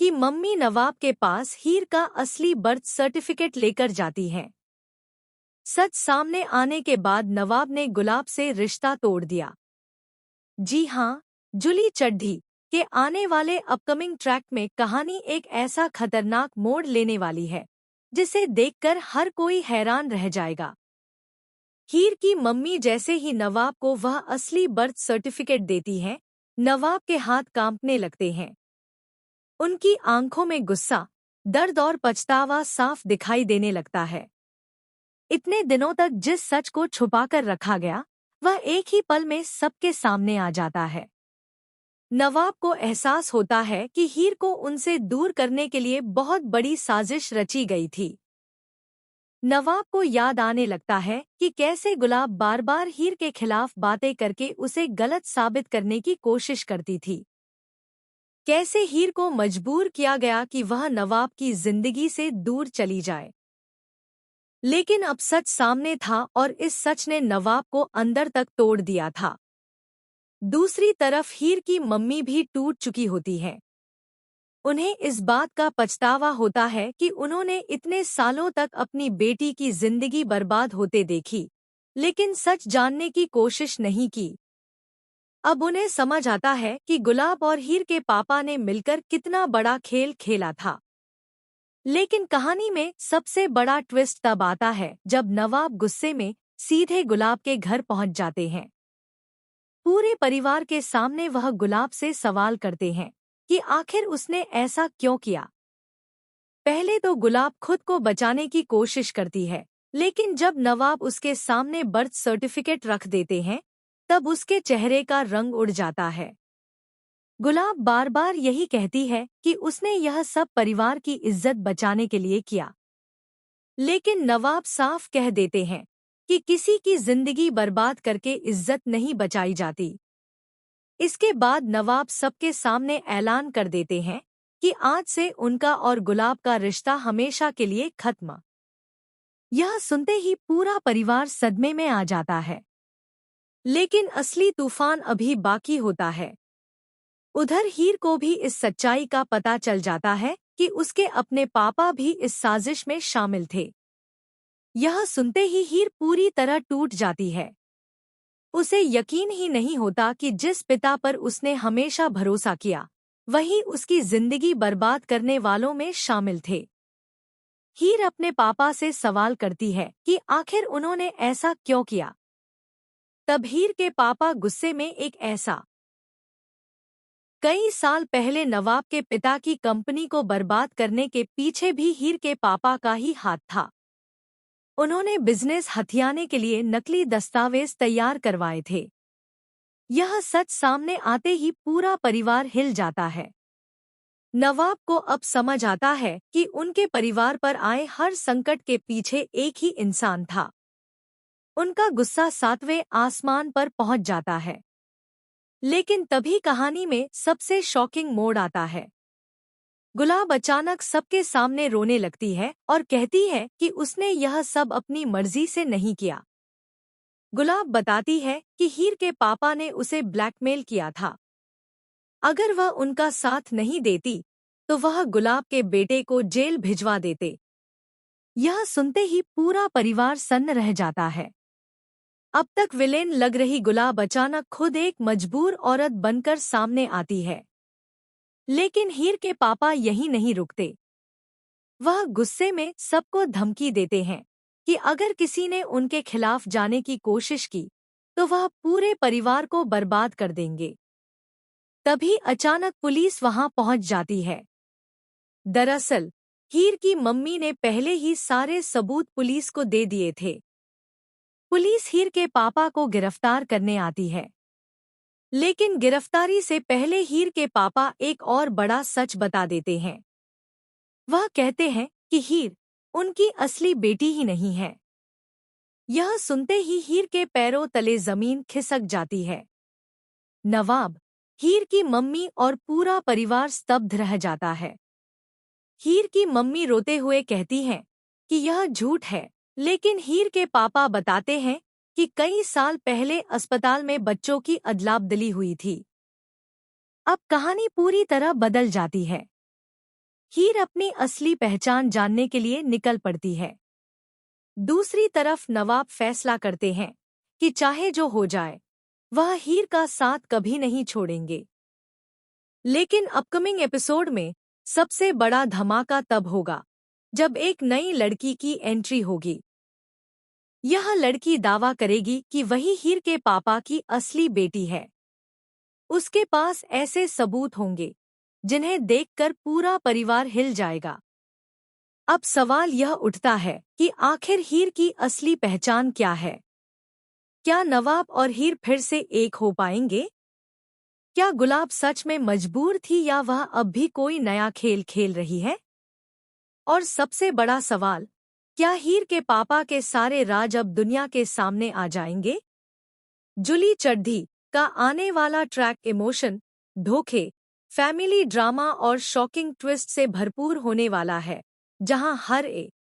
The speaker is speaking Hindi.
कि मम्मी नवाब के पास हीर का असली बर्थ सर्टिफिकेट लेकर जाती हैं। सच सामने आने के बाद नवाब ने गुलाब से रिश्ता तोड़ दिया। जी हाँ, जुली चड्ढी के आने वाले अपकमिंग ट्रैक में कहानी एक ऐसा खतरनाक मोड़ लेने वाली है जिसे देखकर हर कोई हैरान रह जाएगा। हीर की मम्मी जैसे ही नवाब को वह असली बर्थ सर्टिफिकेट देती हैं, नवाब के हाथ कांपने लगते हैं। उनकी आंखों में गुस्सा, दर्द और पछतावा साफ दिखाई देने लगता है। इतने दिनों तक जिस सच को छुपाकर रखा गया, वह एक ही पल में सबके सामने आ जाता है। नवाब को एहसास होता है कि हीर को उनसे दूर करने के लिए बहुत बड़ी साजिश रची गई थी। नवाब को याद आने लगता है कि कैसे गुलाब बार बार हीर के खिलाफ बातें करके उसे गलत साबित करने की कोशिश करती थी। कैसे हीर को मजबूर किया गया कि वह नवाब की जिंदगी से दूर चली जाए। लेकिन अब सच सामने था और इस सच ने नवाब को अंदर तक तोड़ दिया था। दूसरी तरफ हीर की मम्मी भी टूट चुकी होती है। उन्हें इस बात का पछतावा होता है कि उन्होंने इतने सालों तक अपनी बेटी की जिंदगी बर्बाद होते देखी, लेकिन सच जानने की कोशिश नहीं की। अब उन्हें समझ आता है कि गुलाब और हीर के पापा ने मिलकर कितना बड़ा खेल खेला था। लेकिन कहानी में सबसे बड़ा ट्विस्ट तब आता है जब नवाब गुस्से में सीधे गुलाब के घर पहुंच जाते हैं। पूरे परिवार के सामने वह गुलाब से सवाल करते हैं कि आखिर उसने ऐसा क्यों किया। पहले तो गुलाब खुद को बचाने की कोशिश करती है, लेकिन जब नवाब उसके सामने बर्थ सर्टिफिकेट रख देते हैं, तब उसके चेहरे का रंग उड़ जाता है। गुलाब बार बार यही कहती है कि उसने यह सब परिवार की इज्जत बचाने के लिए किया, लेकिन नवाब साफ कह देते हैं कि किसी की जिंदगी बर्बाद करके इज्जत नहीं बचाई जाती। इसके बाद नवाब सबके सामने ऐलान कर देते हैं कि आज से उनका और गुलाब का रिश्ता हमेशा के लिए खत्म। यह सुनते ही पूरा परिवार सदमे में आ जाता है। लेकिन असली तूफान अभी बाकी होता है। उधर हीर को भी इस सच्चाई का पता चल जाता है कि उसके अपने पापा भी इस साजिश में शामिल थे। यह सुनते ही हीर पूरी तरह टूट जाती है। उसे यकीन ही नहीं होता कि जिस पिता पर उसने हमेशा भरोसा किया, वही उसकी जिंदगी बर्बाद करने वालों में शामिल थे। हीर अपने पापा से सवाल करती है कि आखिर उन्होंने ऐसा क्यों किया। तब हीर के पापा गुस्से में एक ऐसा कई साल पहले नवाब के पिता की कंपनी को बर्बाद करने के पीछे भी हीर के पापा का ही हाथ था। उन्होंने बिजनेस हथियाने के लिए नकली दस्तावेज तैयार करवाए थे। यह सच सामने आते ही पूरा परिवार हिल जाता है। नवाब को अब समझ आता है कि उनके परिवार पर आए हर संकट के पीछे एक ही इंसान था। उनका गुस्सा 7वें आसमान पर पहुंच जाता है। लेकिन तभी कहानी में सबसे शॉकिंग मोड़ आता है। गुलाब अचानक सबके सामने रोने लगती है और कहती है कि उसने यह सब अपनी मर्जी से नहीं किया। गुलाब बताती है कि हीर के पापा ने उसे ब्लैकमेल किया था। अगर वह उनका साथ नहीं देती, तो वह गुलाब के बेटे को जेल भिजवा देते। यह सुनते ही पूरा परिवार सन्न रह जाता है। अब तक विलेन लग रही गुलाब अचानक खुद एक मजबूर औरत बनकर सामने आती है। लेकिन हीर के पापा यहीं नहीं रुकते। वह गुस्से में सबको धमकी देते हैं कि अगर किसी ने उनके खिलाफ जाने की कोशिश की, तो वह पूरे परिवार को बर्बाद कर देंगे। तभी अचानक पुलिस वहां पहुंच जाती है। दरअसल हीर की मम्मी ने पहले ही सारे सबूत पुलिस को दे दिए थे। पुलिस हीर के पापा को गिरफ्तार करने आती है। लेकिन गिरफ्तारी से पहले हीर के पापा एक और बड़ा सच बता देते हैं। वह कहते हैं कि हीर उनकी असली बेटी ही नहीं है। यह सुनते ही हीर के पैरों तले जमीन खिसक जाती है। नवाब, हीर की मम्मी और पूरा परिवार स्तब्ध रह जाता है। हीर की मम्मी रोते हुए कहती हैं कि यह झूठ है, लेकिन हीर के पापा बताते हैं कि कई साल पहले अस्पताल में बच्चों की अदला-बदली हुई थी। अब कहानी पूरी तरह बदल जाती है। हीर अपनी असली पहचान जानने के लिए निकल पड़ती है। दूसरी तरफ नवाब फैसला करते हैं कि चाहे जो हो जाए, वह हीर का साथ कभी नहीं छोड़ेंगे। लेकिन अपकमिंग एपिसोड में सबसे बड़ा धमाका तब होगा जब एक नई लड़की की एंट्री होगी। यह लड़की दावा करेगी कि वही हीर के पापा की असली बेटी है। उसके पास ऐसे सबूत होंगे जिन्हें देखकर पूरा परिवार हिल जाएगा। अब सवाल यह उठता है कि आखिर हीर की असली पहचान क्या है? क्या नवाब और हीर फिर से एक हो पाएंगे? क्या गुलाब सच में मजबूर थी या वह अब भी कोई नया खेल खेल रही है? और सबसे बड़ा सवाल, क्या हीर के पापा के सारे राज अब दुनिया के सामने आ जाएंगे? जुली चड्ढी का आने वाला ट्रैक इमोशन, धोखे, फैमिली ड्रामा और शॉकिंग ट्विस्ट से भरपूर होने वाला है, जहां हर एक